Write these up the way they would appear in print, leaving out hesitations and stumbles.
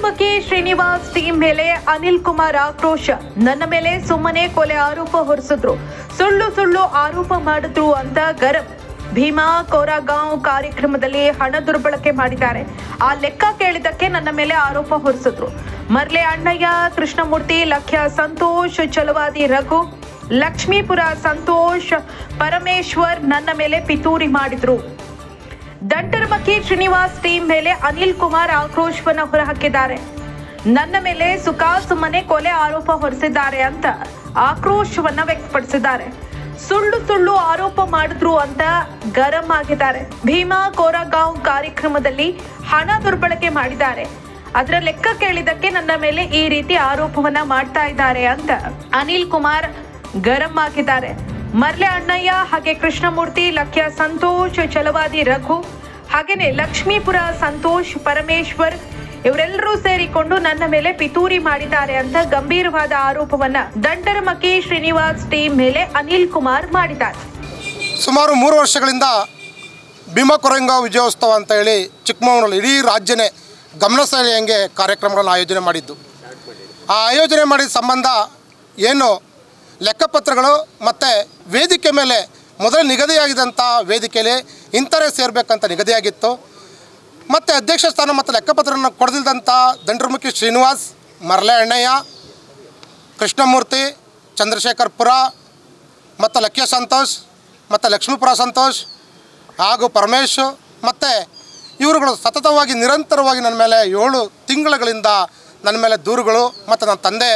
Dantaramakki Srinivas team ಮೇಲೆ ಅನಿಲ್ ಕುಮಾರ್ ಆಕ್ರೋಶ. ನನ್ನ ಮೇಲೆ ಸುಮ್ಮನೆ ಕೊಲೆ ಆರೋಪ ಹೊರಿಸಿದ್ರು, ಸುಳ್ಳು ಆರೋಪ ಮಾಡಿದ್ರು ಅಂತ ಗರಂ. ಭೀಮಾ ಕೋರಾಗಾಂವ್ ಕಾರ್ಯಕ್ರಮದಲ್ಲಿ ಹಣ ದುರ್ಬಳಕೆ ಮಾಡಿದ್ದಾರೆ. ಆ ಲೆಕ್ಕ ಕೇಳಿದಕ್ಕೆ ನನ್ನ ಮೇಲೆ ಆರೋಪ ಹೊರಿಸಿದ್ರು. ಮರ್ಲೆ ಅಣ್ಣಯ್ಯ, ಕೃಷ್ಣಮೂರ್ತಿ, ಲಖ್ಯ ಸಂತೋಷ್, ಚಲವಾದಿ ರಘು, ಲಕ್ಷ್ಮೀಪುರ ಸಂತೋಷ್, ಪರಮೇಶ್ವರ್ ನನ್ನ ಮೇಲೆ ಪಿತೂರಿ ಮಾಡಿದ್ರು. ದಂಟರಮಕ್ಕಿ ಶ್ರೀನಿವಾಸ್ ಟೀಮ್ ಮೇಲೆ ಅನಿಲ್ ಕುಮಾರ್ ಆಕ್ರೋಶವನ್ನ ಹೊರಹಾಕಿದ್ದಾರೆ. ನನ್ನ ಮೇಲೆ ಸುಮ್ಮನೆ ಕೊಲೆ ಆರೋಪ ಹೊರಿಸಿದ್ದಾರೆ ಅಂತ ಆಕ್ರೋಶವನ್ನ ವ್ಯಕ್ತಪಡಿಸಿದ್ದಾರೆ. ಸುಳ್ಳು ಆರೋಪ ಮಾಡಿದ್ರು ಅಂತ ಗರಂ ಆಗಿದ್ದಾರೆ. ಭೀಮಾ ಕೋರಾಗಾಂವ್ ಕಾರ್ಯಕ್ರಮದಲ್ಲಿ ಹಣ ದುರ್ಬಳಕೆ ಮಾಡಿದ್ದಾರೆ. ಅದರ ಲೆಕ್ಕ ಕೇಳಿದಕ್ಕೆ ನನ್ನ ಮೇಲೆ ಈ ರೀತಿ ಆರೋಪವನ್ನ ಮಾಡ್ತಾ ಇದ್ದಾರೆ ಅಂತ ಅನಿಲ್ ಕುಮಾರ್ ಗರಂ ಆಗಿದ್ದಾರೆ. ಮರ್ಲೆ ಅಣ್ಣಯ್ಯ, ಹಾಗೆ ಕೃಷ್ಣಮೂರ್ತಿ, ಲಖ್ಯ ಸಂತೋಷ್, ಚಲವಾದಿ ರಘು, ಹಾಗೇನೆ ಲಕ್ಷ್ಮೀಪುರ ಸಂತೋಷ್, ಪರಮೇಶ್ವರ್ ಇವರೆಲ್ಲರೂ ಸೇರಿಕೊಂಡು ನನ್ನ ಮೇಲೆ ಪಿತೂರಿ ಮಾಡಿದ್ದಾರೆ ಅಂತ ಗಂಭೀರವಾದ ಆರೋಪವನ್ನ ದಂಟರಮಕ್ಕಿ ಶ್ರೀನಿವಾಸ್ ಟೀಮ್ ಮೇಲೆ ಅನಿಲ್ ಕುಮಾರ್ ಮಾಡಿದ್ದಾರೆ. ಸುಮಾರು 3 ವರ್ಷಗಳಿಂದ ಭೀಮಾ ಕೋರಾಗಾಂವ್ ವಿಜಯೋತ್ಸವ ಅಂತ ಹೇಳಿ ಚಿಕ್ಕಮಗಳೂರಲ್ಲಿ ಇಡೀ ರಾಜ್ಯನೇ ಗಮನ ಸೆಳೆಯಂಗೆ ಕಾರ್ಯಕ್ರಮಗಳನ್ನು ಆಯೋಜನೆ ಮಾಡಿದ್ದು. ಆ ಆಯೋಜನೆ ಮಾಡಿದ ಸಂಬಂಧ ಏನು ಲೆಕ್ಕಪತ್ರಗಳು ಮತ್ತು ವೇದಿಕೆ ಮೇಲೆ ಮೊದಲು ನಿಗದಿಯಾಗಿದ್ದಂಥ ವೇದಿಕೆಯಲ್ಲಿ ಇಂಥರೇ ಸೇರಬೇಕಂತ ನಿಗದಿಯಾಗಿತ್ತು. ಮತ್ತು ಅಧ್ಯಕ್ಷ ಸ್ಥಾನ ಮತ್ತು ಲೆಕ್ಕಪತ್ರವನ್ನು ಕೊಡದಿದ್ದಂಥ ದಂಟರಮಕ್ಕಿ ಶ್ರೀನಿವಾಸ್, ಮರ್ಲೆ ಅಣ್ಣಯ್ಯ, ಕೃಷ್ಣಮೂರ್ತಿ, ಚಂದ್ರಶೇಖರ್ಪುರ ಮತ್ತು ಲಖ್ಯ ಸಂತೋಷ್ ಮತ್ತು ಲಕ್ಷ್ಮೀಪುರ ಸಂತೋಷ್ ಹಾಗೂ ಪರಮೇಶ್ ಮತ್ತು ಇವರುಗಳು ಸತತವಾಗಿ ನಿರಂತರವಾಗಿ ನನ್ನ ಮೇಲೆ 7 ತಿಂಗಳುಗಳಿಂದ ನನ್ನ ಮೇಲೆ ದೂರುಗಳು ಮತ್ತು ನನ್ನ ತಂದೆ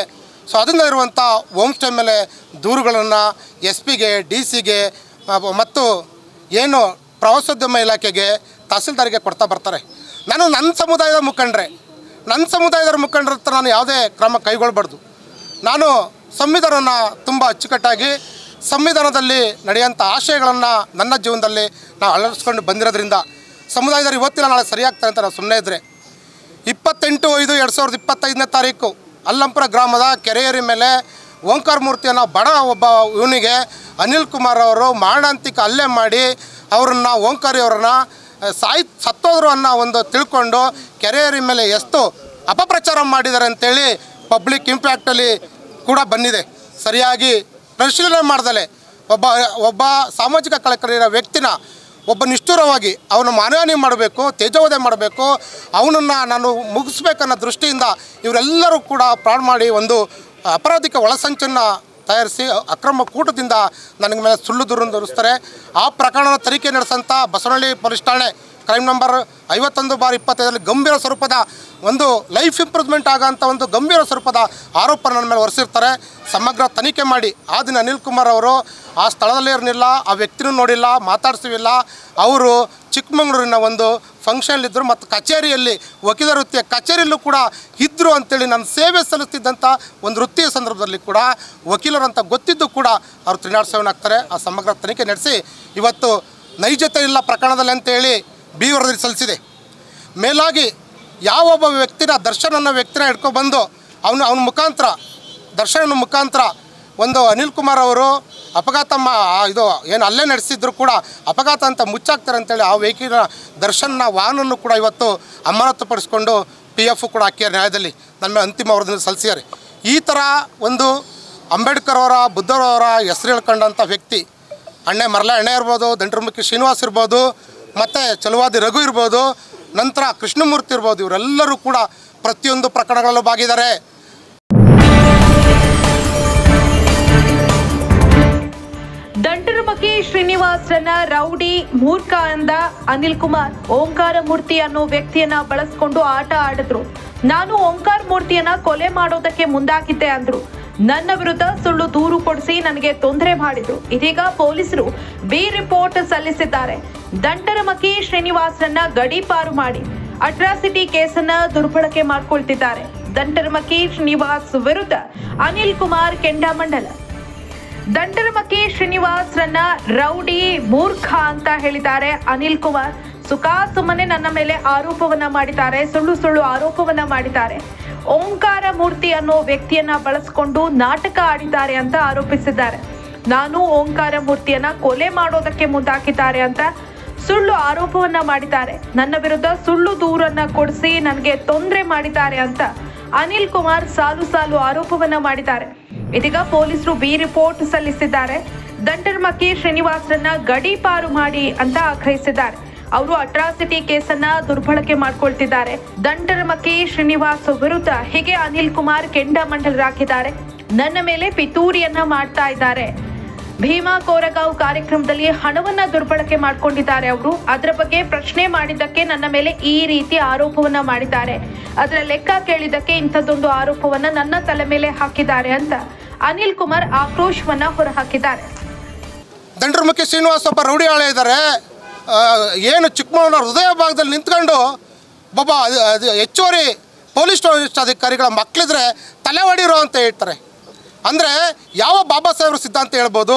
ಸ್ವಾಧೀನ ಇರುವಂಥ ಹೋಮ್ ಸ್ಟೇ ಮೇಲೆ ದೂರುಗಳನ್ನು SP ಗೆ, DC ಗೆ ಮತ್ತು ಏನು ಪ್ರವಾಸೋದ್ಯಮ ಇಲಾಖೆಗೆ, ತಹಸೀಲ್ದಾರಿಗೆ ಕೊಡ್ತಾ ಬರ್ತಾರೆ. ನಾನು ನನ್ನ ಸಮುದಾಯದ ಮುಖಂಡರ ಹತ್ರ ನಾನು ಯಾವುದೇ ಕ್ರಮ ಕೈಗೊಳ್ಳಬಾರ್ದು. ನಾನು ಸಂವಿಧಾನವನ್ನು ತುಂಬ ಅಚ್ಚುಕಟ್ಟಾಗಿ ಸಂವಿಧಾನದಲ್ಲಿ ನಡೆಯುವಂಥ ಆಶಯಗಳನ್ನು ನನ್ನ ಜೀವನದಲ್ಲಿ ನಾವು ಅಳವಡಿಸ್ಕೊಂಡು ಬಂದಿರೋದ್ರಿಂದ ಸಮುದಾಯದವರು ಇವತ್ತಿನ ನಾಳೆ ಸರಿಯಾಗ್ತಾರೆ ಅಂತ ನಾವು ಸುಮ್ಮನೆ ಇದ್ದರೆ 28/5/2025 ಅಲ್ಲಂಪುರ ಗ್ರಾಮದ ಕೆರೆಯೇರಿ ಮೇಲೆ ಓಂಕಾರ ಮೂರ್ತಿಯನ್ನು ಬಡ ಒಬ್ಬ ಇವನಿಗೆ ಅನಿಲ್ ಕುಮಾರ್ ಅವರು ಮಾರಣಾಂತಿಕ ಹಲ್ಲೆ ಮಾಡಿ ಅವರನ್ನು ಓಂಕಾರಿ ಅವರನ್ನು ಸತ್ತೋದ್ರು ಅನ್ನೋ ಒಂದು ತಿಳ್ಕೊಂಡು ಕೆರೆಯೇರಿ ಮೇಲೆ ಎಷ್ಟು ಅಪಪ್ರಚಾರ ಮಾಡಿದ್ದಾರೆ ಅಂತೇಳಿ ಪಬ್ಲಿಕ್ ಇಂಪ್ಯಾಕ್ಟಲ್ಲಿ ಕೂಡ ಬಂದಿದೆ. ಸರಿಯಾಗಿ ಪರಿಶೀಲನೆ ಮಾಡ್ದಲೆ ಒಬ್ಬ ಸಾಮಾಜಿಕ ಕಳಕಳಿರೋ ವ್ಯಕ್ತಿನ ಒಬ್ಬ ನಿಷ್ಠುರವಾಗಿ ಅವನು ಮಾನಹಾನಿ ಮಾಡಬೇಕು, ತೇಜೋವಧೆ ಮಾಡಬೇಕು, ಅವನನ್ನು ನಾನು ಮುಗಿಸ್ಬೇಕನ್ನೋ ದೃಷ್ಟಿಯಿಂದ ಇವರೆಲ್ಲರೂ ಕೂಡ ಪ್ರಾಣ ಮಾಡಿ ಒಂದು ಅಪರಾಧಿಕ ಒಳಸಂಚನ್ನು ತಯಾರಿಸಿ ಅಕ್ರಮ ಕೂಟದಿಂದ ನನಗೆ ಮೇಲೆ ಸುಳ್ಳು ದೂರನ್ನು ತೋರಿಸ್ತಾರೆ. ಆ ಪ್ರಕರಣದ ತನಿಖೆ ನಡೆಸಂಥ ಬಸವನಹಳ್ಳಿ ಪೊಲೀಸ್ ಠಾಣೆ ಕ್ರೈಮ್ ನಂಬರ್ 51/25 ಗಂಭೀರ ಸ್ವರೂಪದ ಒಂದು ಲೈಫ್ ಇಂಪ್ರೂವ್ಮೆಂಟ್ ಆಗೋಂಥ ಒಂದು ಗಂಭೀರ ಸ್ವರೂಪದ ಆರೋಪ ನನ್ನ ಮೇಲೆ ಹೊರಿಸಿರ್ತಾರೆ. ಸಮಗ್ರ ತನಿಖೆ ಮಾಡಿ ಆ ದಿನ ಅನಿಲ್ ಕುಮಾರ್ ಅವರು ಆ ಸ್ಥಳದಲ್ಲೇ ಇರಲಿಲ್ಲ, ಆ ವ್ಯಕ್ತಿನೂ ನೋಡಿಲ್ಲ, ಮಾತಾಡಿಸಿಲ್ಲ. ಅವರು ಚಿಕ್ಕಮಗಳೂರಿನ ಒಂದು ಫಂಕ್ಷನ್ಲಿದ್ದರು ಮತ್ತು ಕಚೇರಿಯಲ್ಲಿ ವಕೀಲ ವೃತ್ತಿಯ ಕಚೇರಿಯಲ್ಲೂ ಕೂಡ ಇದ್ದರು ಅಂತೇಳಿ ನಾನು ಸೇವೆ ಸಲ್ಲಿಸ್ತಿದ್ದಂಥ ಒಂದು ವೃತ್ತಿಯ ಸಂದರ್ಭದಲ್ಲಿ ಕೂಡ ವಕೀಲರಂತ ಗೊತ್ತಿದ್ದು ಕೂಡ ಅವರು ತ್ರಿನಾಡ್ಸೇವನಾಗ್ತಾರೆ. ಆ ಸಮಗ್ರ ತನಿಖೆ ನಡೆಸಿ ಇವತ್ತು ನೈಜತೆ ಇಲ್ಲ ಪ್ರಕರಣದಲ್ಲಿ ಅಂತೇಳಿ ಬಿ ವರದಿ ಸಲ್ಲಿಸಿದೆ. ಮೇಲಾಗಿ ಯಾವೊಬ್ಬ ವ್ಯಕ್ತಿನ ದರ್ಶನ್ ಅನ್ನೋ ವ್ಯಕ್ತಿನ ಹಿಡ್ಕೊಬಂದು ಅವನ ಮುಖಾಂತರ ದರ್ಶನ ಮುಖಾಂತರ ಒಂದು ಅನಿಲ್ ಕುಮಾರ್ ಅವರು ಅಪಘಾತ ಇದು ಏನು ಅಲ್ಲೇ ನಡೆಸಿದ್ರು ಕೂಡ ಅಪಘಾತ ಅಂತ ಮುಚ್ಚಾಕ್ತಾರೆ ಅಂತೇಳಿ ಆ ವೆಹಿಕಲ್ ದರ್ಶನ್ನ ವಾಹನನ್ನು ಕೂಡ ಇವತ್ತು ಅಮಾನತುಪಡಿಸ್ಕೊಂಡು PF ಕೂಡ ಹಾಕಿದ್ದಾರೆ. ನ್ಯಾಯದಲ್ಲಿ ನನ್ನ ಮೇಲೆ ಅಂತಿಮ ವರದಿಯನ್ನು ಸಲ್ಲಿಸಿದ್ದಾರೆ. ಈ ಥರ ಒಂದು ಅಂಬೇಡ್ಕರ್ ಅವರ, ಬುದ್ಧರವರ ಹೆಸರು ಹೇಳ್ಕೊಂಡಂಥ ವ್ಯಕ್ತಿ ಮರ್ಲೆ ಅಣ್ಣೆ ಇರ್ಬೋದು, ದಂಟರಮಕ್ಕಿ ಶ್ರೀನಿವಾಸ್ ಇರ್ಬೋದು, ಮತ್ತು ಚಲವಾದಿ ರಘು ಇರ್ಬೋದು, ನಂತರ ಕೃಷ್ಣಮೂರ್ತಿ ಇರ್ಬೋದು, ಇವರೆಲ್ಲರೂ ಕೂಡ ಪ್ರತಿಯೊಂದು ಪ್ರಕರಣಗಳಲ್ಲೂ ಭಾಗಿದ್ದಾರೆ. ದಂಟರಮಕ್ಕಿ ಶ್ರೀನಿವಾಸನ ರೌಡಿ ಮೂರ್ಖ ಅಂದ ಅನಿಲ್ ಕುಮಾರ್. ಓಂಕಾರ ಮೂರ್ತಿ ಅನ್ನೋ ವ್ಯಕ್ತಿಯನ್ನ ಬಳಸ್ಕೊಂಡು ಆಟ ಆಡಿದ್ರು. ನಾನು ಓಂಕಾರ ಮೂರ್ತಿಯನ್ನ ಕೊಲೆ ಮಾಡೋದಕ್ಕೆ ಮುಂದಾಗಿದ್ದೆ ಅಂದ್ರು. ನನ್ನ ವಿರುದ್ಧ ಸುಳ್ಳು ದೂರು ಕೊಡಿಸಿ ನನಗೆ ತೊಂದರೆ ಮಾಡಿದ್ರು. ಇದೀಗ ಪೊಲೀಸರು ಬಿ ರಿಪೋರ್ಟ್ ಸಲ್ಲಿಸಿದ್ದಾರೆ. ದಂಟರಮಕ್ಕಿ ಶ್ರೀನಿವಾಸನ ಗಡೀಪಾರು ಮಾಡಿ ಅಟ್ರಾಸಿಟಿ ಕೇಸನ್ನ ದುರ್ಬಳಕೆ ಮಾಡಿಕೊಳ್ತಿದ್ದಾರೆ. ದಂಟರಮಕ್ಕಿ ಶ್ರೀನಿವಾಸ್ ವಿರುದ್ಧ ಅನಿಲ್ ಕುಮಾರ್ ಕೆಂಡಾಮಂಡಲ. ದಂಟರಮಕ್ಕಿ ಶ್ರೀನಿವಾಸ್ರನ್ನ ರೌಡಿ ಮೂರ್ಖ ಅಂತ ಹೇಳಿದ್ದಾರೆ ಅನಿಲ್ ಕುಮಾರ್. ಸುಮ್ಮನೆ ನನ್ನ ಮೇಲೆ ಆರೋಪವನ್ನ ಮಾಡಿದ್ದಾರೆ, ಸುಳ್ಳು ಆರೋಪವನ್ನ ಮಾಡಿದ್ದಾರೆ. ಓಂಕಾರ ಮೂರ್ತಿ ಅನ್ನೋ ವ್ಯಕ್ತಿಯನ್ನ ಬಳಸಿಕೊಂಡು ನಾಟಕ ಆಡಿದ್ದಾರೆ ಅಂತ ಆರೋಪಿಸಿದ್ದಾರೆ. ನಾನು ಓಂಕಾರ ಮೂರ್ತಿಯನ್ನ ಕೊಲೆ ಮಾಡೋದಕ್ಕೆ ಮುಂದಾಕಿದ್ದಾರೆ ಅಂತ ಸುಳ್ಳು ಆರೋಪವನ್ನ ಮಾಡಿದ್ದಾರೆ. ನನ್ನ ವಿರುದ್ಧ ಸುಳ್ಳು ದೂರನ್ನ ಕೊಡಿಸಿ ನನಗೆ ತೊಂದರೆ ಮಾಡಿದ್ದಾರೆ ಅಂತ ಅನಿಲ್ ಕುಮಾರ್ ಸಾಲು ಆರೋಪವನ್ನ ಮಾಡಿದ್ದಾರೆ. ಇದೀಗ ಪೊಲೀಸರು ಬಿ ರಿಪೋರ್ಟ್ ಸಲ್ಲಿಸಿದ್ದಾರೆ. ದಂಡರ್ಮಕ್ಕಿ ಶ್ರೀನಿವಾಸ್ರನ್ನ ಗಡೀಪಾರು ಮಾಡಿ ಅಂತ ಆಗ್ರಹಿಸಿದ್ದಾರೆ. ಅವರು ಅಟ್ರಾಸಿಟಿ ಕೇಸನ್ನ ದುರ್ಬಳಕೆ ಮಾಡ್ಕೊಳ್ತಿದ್ದಾರೆ. ದಂಡರ್ಮಕ್ಕಿ ಶ್ರೀನಿವಾಸ್ ವಿರುದ್ಧ ಹೀಗೆ ಅನಿಲ್ ಕುಮಾರ್ ಕೆಂಡಾಮಂಡಲರಾಗಿದ್ದಾರೆ. ನನ್ನ ಮೇಲೆ ಪಿತೂರಿಯನ್ನ ಮಾಡ್ತಾ ಇದ್ದಾರೆ. ಭೀಮಾ ಕೋರಗಾಂವ್ ಕಾರ್ಯಕ್ರಮದಲ್ಲಿ ಹಣವನ್ನ ದುರ್ಬಳಕೆ ಮಾಡ್ಕೊಂಡಿದ್ದಾರೆ. ಅವರು ಅದರ ಬಗ್ಗೆ ಪ್ರಶ್ನೆ ಮಾಡಿದ್ದಕ್ಕೆ ನನ್ನ ಮೇಲೆ ಈ ರೀತಿ ಆರೋಪವನ್ನ ಮಾಡಿದ್ದಾರೆ. ಅದರ ಲೆಕ್ಕ ಕೇಳಿದ್ದಕ್ಕೆ ಇಂಥದ್ದೊಂದು ಆರೋಪವನ್ನ ನನ್ನ ತಲೆ ಮೇಲೆ ಹಾಕಿದ್ದಾರೆ ಅಂತ ಅನಿಲ್ ಕುಮಾರ್ ಆಕ್ರೋಶವನ್ನ ಹೊರಹಾಕಿದ್ದಾರೆ. ದಂಡರ್ಮಕ್ಕಿ ಶ್ರೀನಿವಾಸ್ ಒಬ್ಬ ರೌಡಿ ಆಳೆ ಇದ್ದಾರೆ. ಏನು ಚಿಕ್ಕಮಗಳೂರಿನ ಹೃದಯ ಭಾಗದಲ್ಲಿ ನಿಂತ್ಕೊಂಡು ಒಬ್ಬ ಹೆಚ್ಚುವರಿ ಪೊಲೀಸ್ ಅಧಿಕಾರಿಗಳ ಮಕ್ಕಳಿದ್ರೆ ತಲೆ ಹೊಡಿರೋ ಅಂತ ಹೇಳ್ತಾರೆ. ಅಂದರೆ ಯಾವ ಬಾಬಾ ಸಾಹೇಬ್ರ ಸಿದ್ಧಾಂತ ಹೇಳ್ಬೋದು?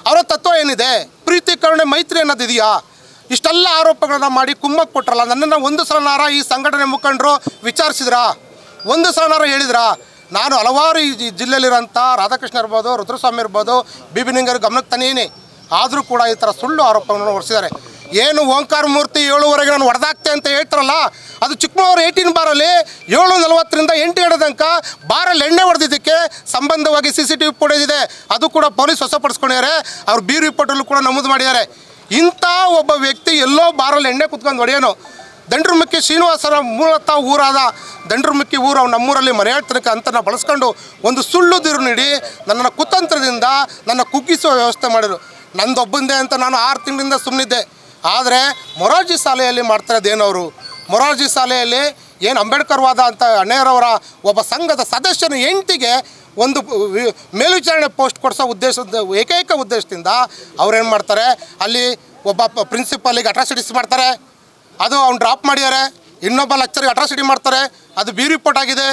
ಅವರ ತತ್ವ ಏನಿದೆ? ಪ್ರೀತಿ ಕರುಣೆ ಮೈತ್ರಿ ಅನ್ನೋದಿದೆಯಾ? ಇಷ್ಟೆಲ್ಲ ಆರೋಪಗಳನ್ನ ಮಾಡಿ ಕುಮ್ಮಕ್ಕೆ ಕೊಟ್ಟರಲ್ಲ. ನನ್ನನ್ನು ಒಂದು ಸಲನಾರ ಈ ಸಂಘಟನೆ ಮುಖಂಡರು ವಿಚಾರಿಸಿದ್ರಾ? ಒಂದು ಸಲನಾರ ಹೇಳಿದ್ರಾ? ನಾನು ಹಲವಾರು ಈ ಜಿಲ್ಲೆಯಲ್ಲಿರೋಂಥ ರಾಧಾಕೃಷ್ಣ ಇರ್ಬೋದು, ರುದ್ರಸ್ವಾಮಿ ಇರ್ಬೋದು, ಬಿಬಿನಿಂಗರ್ ಗಮನಕ್ಕೆ ತಾನೇನೆ. ಆದರೂ ಕೂಡ ಈ ಥರ ಸುಳ್ಳು ಆರೋಪಗಳನ್ನು ಹೊರಿಸಿದ್ದಾರೆ. ಏನು ಓಂಕಾರ ಮೂರ್ತಿ 7:15 ನಾನು ಹೊಡೆದಾಕ್ತೆ ಅಂತ ಹೇಳ್ತಾರಲ್ಲ, ಅದು ಚಿಕ್ಕಮಗಳೂರು 18 ಬಾರಲ್ಲಿ 7:40ರಿಂದ 8 ತನಕ ಬಾರಲ್ಲಿ ಎಣ್ಣೆ ಹೊಡೆದಿದ್ದಕ್ಕೆ ಸಂಬಂಧವಾಗಿ CCTV ಫುಟೇಜ್ ಇದೆ. ಅದು ಕೂಡ ಪೊಲೀಸ್ ವಶಪಡಿಸ್ಕೊಂಡಿದ್ದಾರೆ. ಅವ್ರು ಬಿ ರಿಪೋರ್ಟಲ್ಲೂ ಕೂಡ ನಮೂದು ಮಾಡಿದ್ದಾರೆ. ಇಂಥ ಒಬ್ಬ ವ್ಯಕ್ತಿ ಎಲ್ಲೋ ಬಾರಲ್ಲಿ ಎಣ್ಣೆ ಕುತ್ಕೊಂಡು ಹೊಡೆಯೋನು. ದಂಡರ್ಮಕ್ಕಿ ಶ್ರೀನಿವಾಸರ ಮೂಲತಃ ಊರಾದ ದಂಡರ್ಮಕ್ಕಿ ಊರು ನಮ್ಮೂರಲ್ಲಿ ಮರೆಯಾಡ್ತನಕ ಅಂತ ಬಳಸ್ಕೊಂಡು ಒಂದು ಸುಳ್ಳು ದಿರು ನೀಡಿ ನನ್ನನ್ನು ಕುತಂತ್ರದಿಂದ ನನ್ನ ಕುಗ್ಗಿಸುವ ವ್ಯವಸ್ಥೆ ಮಾಡಿದರು. ನಂದೊಬ್ಬಂದೇ ಅಂತ ನಾನು 6 ತಿಂಗಳಿಂದ ಸುಮ್ಮನಿದ್ದೆ. ಆದರೆ ಮೊರಾರ್ಜಿ ಶಾಲೆಯಲ್ಲಿ ಮಾಡ್ತಾರದೇನವರು? ಮೊರಾರ್ಜಿ ಶಾಲೆಯಲ್ಲಿ ಏನು ಅಂಬೇಡ್ಕರ್ ವಾದ ಅಂತ ಅಣ್ಣಯ್ಯರವರ ಒಬ್ಬ ಸಂಘದ ಸದಸ್ಯನ ಹೆಂಡತಿಗೆ ಒಂದು ಮೇಲ್ವಿಚಾರಣೆ ಪೋಸ್ಟ್ ಕೊಡಿಸೋ ಏಕೈಕ ಉದ್ದೇಶದಿಂದ ಅವ್ರೇನು ಮಾಡ್ತಾರೆ, ಅಲ್ಲಿ ಒಬ್ಬ ಪ್ರಿನ್ಸಿಪಾಲಿಗೆ ಅಟ್ರಾಸಿಟೀಸ್ ಮಾಡ್ತಾರೆ. ಅದು ಅವ್ನು ಡ್ರಾಪ್ ಮಾಡಿದ್ದಾರೆ. ಇನ್ನೊಬ್ಬ ಲೆಕ್ಚರ್ಗೆ ಅಟ್ರಾಸಿಟಿ ಮಾಡ್ತಾರೆ. ಅದು ಬಿ ರಿಪೋರ್ಟ್ ಆಗಿದೆ.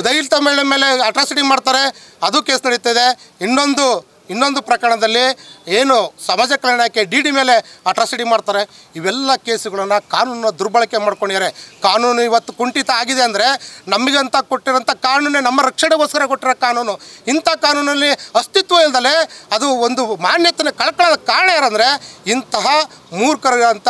ದಲಿತ ಮಹಿಳೆ ಮೇಲೆ ಅಟ್ರಾಸಿಟಿ ಮಾಡ್ತಾರೆ. ಅದು ಕೇಸ್ ನಡೀತಿದೆ. ಇನ್ನೊಂದು ಪ್ರಕರಣದಲ್ಲಿ ಏನು ಸಮಾಜ ಕಲ್ಯಾಣಕ್ಕೆ DD ಮೇಲೆ ಅಟ್ರಾಸಿಟಿ ಮಾಡ್ತಾರೆ. ಇವೆಲ್ಲ ಕೇಸುಗಳನ್ನು ಕಾನೂನನ್ನು ದುರ್ಬಳಕೆ ಮಾಡ್ಕೊಂಡಿದ್ದಾರೆ. ಕಾನೂನು ಇವತ್ತು ಕುಂಠಿತ ಆಗಿದೆ ಅಂದರೆ ನಮಗಂತ ಕೊಟ್ಟಿರೋಂಥ ಕಾನೂನೇ ನಮ್ಮ ರಕ್ಷಣೆಗೋಸ್ಕರ ಕೊಟ್ಟಿರೋ ಕಾನೂನು. ಇಂಥ ಕಾನೂನಲ್ಲಿ ಅಸ್ತಿತ್ವ ಇಲ್ದಲೆ ಅದು ಒಂದು ಮಾನ್ಯತೆಯನ್ನು ಕಳ್ಕೊಳ್ಳೋದ ಕಾರಣ ಯಾರಂದರೆ ಇಂತಹ ಮೂರ್ಖರಂಥ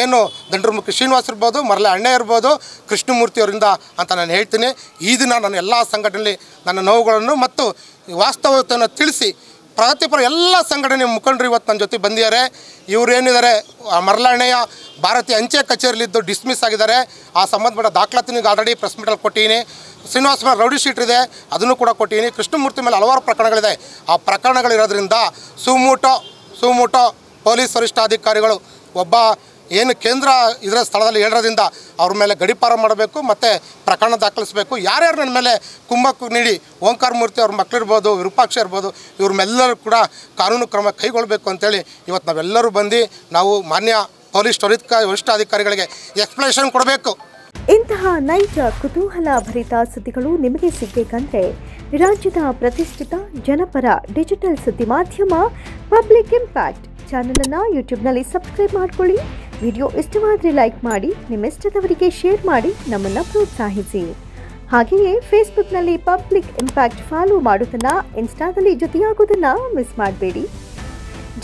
ಏನು ದಂಡರ್ಮಕ್ಕಿ ಶ್ರೀನಿವಾಸ್ ಇರ್ಬೋದು, ಮರಳೆ ಅಣ್ಣ ಇರ್ಬೋದು, ಕೃಷ್ಣಮೂರ್ತಿಯವರಿಂದ ಅಂತ ನಾನು ಹೇಳ್ತೀನಿ. ಈ ದಿನ ನಾನು ಎಲ್ಲ ಸಂಘಟನೆಯಲ್ಲಿ ನನ್ನ ನೋವುಗಳನ್ನು ಮತ್ತು ವಾಸ್ತವತೆಯನ್ನು ತಿಳಿಸಿ ಪ್ರಗತಿಪರ ಎಲ್ಲ ಸಂಘಟನೆ ಮುಖಂಡರು ಇವತ್ತು ನನ್ನ ಜೊತೆ ಬಂದಿದ್ದಾರೆ. ಇವರೇನಿದ್ದಾರೆ, ಮರಳಣ್ಣಯ್ಯ ಭಾರತೀಯ ಅಂಚೆ ಕಚೇರಿಯಲ್ಲಿದ್ದು ಡಿಸ್ಮಿಸ್ ಆಗಿದ್ದಾರೆ. ಆ ಸಂಬಂಧಪಟ್ಟ ದಾಖಲಾತಿನಿಗೆ ಆಲ್ರೆಡಿ ಪ್ರೆಸ್ ಮೀಟಲ್ಲಿ ಕೊಟ್ಟಿದ್ದೀನಿ. ಶ್ರೀನಿವಾಸ ಮೇಲೆ ರೌಡಿ ಶೀಟ್ ಇದೆ, ಅದನ್ನು ಕೂಡ ಕೊಟ್ಟಿದ್ದೀನಿ. ಕೃಷ್ಣಮೂರ್ತಿ ಮೇಲೆ ಹಲವಾರು ಪ್ರಕರಣಗಳಿದೆ. ಆ ಪ್ರಕರಣಗಳಿರೋದ್ರಿಂದ ಸುಮೋಟೋ ಪೊಲೀಸ್ ವರಿಷ್ಠಾಧಿಕಾರಿಗಳು ಒಬ್ಬ ಏನು ಕೇಂದ್ರ ಇದರ ಸ್ಥಳದಲ್ಲಿ ಹೇಳೋದ್ರಿಂದ ಅವ್ರ ಮೇಲೆ ಗಡೀಪಾರ ಮಾಡಬೇಕು ಮತ್ತು ಪ್ರಕರಣ ದಾಖಲಿಸಬೇಕು. ಯಾರ್ಯಾರು ನನ್ನ ಮೇಲೆ ಕುಮ್ಮಕ್ಕು ನೀಡಿ ಓಂಕಾರ ಮೂರ್ತಿ ಅವ್ರ ಮಕ್ಕಳಿರ್ಬೋದು, ವಿರೂಪಾಕ್ಷ ಇರ್ಬೋದು, ಇವ್ರ ಮೇಲೆಲ್ಲರೂ ಕೂಡ ಕಾನೂನು ಕ್ರಮ ಕೈಗೊಳ್ಳಬೇಕು ಅಂತೇಳಿ ಇವತ್ತು ನಾವೆಲ್ಲರೂ ಬಂದು ನಾವು ಮಾನ್ಯ ಪೊಲೀಸ್ ವರಿಷ್ಠಾಧಿಕಾರಿಗಳಿಗೆ ಎಕ್ಸ್ಪ್ಲನೇಷನ್ ಕೊಡಬೇಕು. ಇಂತಹ ನೈಜ ಕುತೂಹಲ ಭರಿತ ಸುದ್ದಿಗಳು ನಿಮಗೆ ಸಿಗಬೇಕಂದ್ರೆ ರಾಜ್ಯದ ಪ್ರತಿಷ್ಠಿತ ಜನಪರ ಡಿಜಿಟಲ್ ಸುದ್ದಿ ಮಾಧ್ಯಮ ಪಬ್ಲಿಕ್ ಇಂಪ್ಯಾಕ್ಟ್ ಚಾನಲನ್ನು ಯೂಟ್ಯೂಬ್ನಲ್ಲಿ ಸಬ್ಸ್ಕ್ರೈಬ್ ಮಾಡಿಕೊಳ್ಳಿ. ವಿಡಿಯೋ ಇಷ್ಟವಾದರೆ ಲೈಕ್ ಮಾಡಿ, ನಿಮ್ಮ ಇಷ್ಟದವರಿಗೆ ಶೇರ್ ಮಾಡಿ ನಮ್ಮನ್ನು ಪ್ರೋತ್ಸಾಹಿಸಿ. ಹಾಗೆಯೇ ಫೇಸ್ಬುಕ್ನಲ್ಲಿ ಪಬ್ಲಿಕ್ ಇಂಪ್ಯಾಕ್ಟ್ ಫಾಲೋ ಮಾಡೋದನ್ನು, ಇನ್ಸ್ಟಾದಲ್ಲಿ ಜೊತೆಯಾಗೋದನ್ನು ಮಿಸ್ ಮಾಡಬೇಡಿ.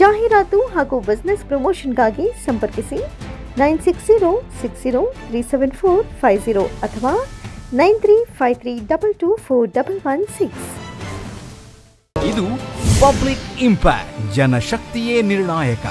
ಜಾಹೀರಾತು ಹಾಗೂ ಬಿಸ್ನೆಸ್ ಪ್ರಮೋಷನ್ಗಾಗಿ ಸಂಪರ್ಕಿಸಿ 9606037450 ಅಥವಾ 9353224116. ಇದು ಪಬ್ಲಿಕ್ ಇಂಪ್ಯಾಕ್ಟ್, ಜನಶಕ್ತಿಯೇ ನಿರ್ಣಾಯಕ.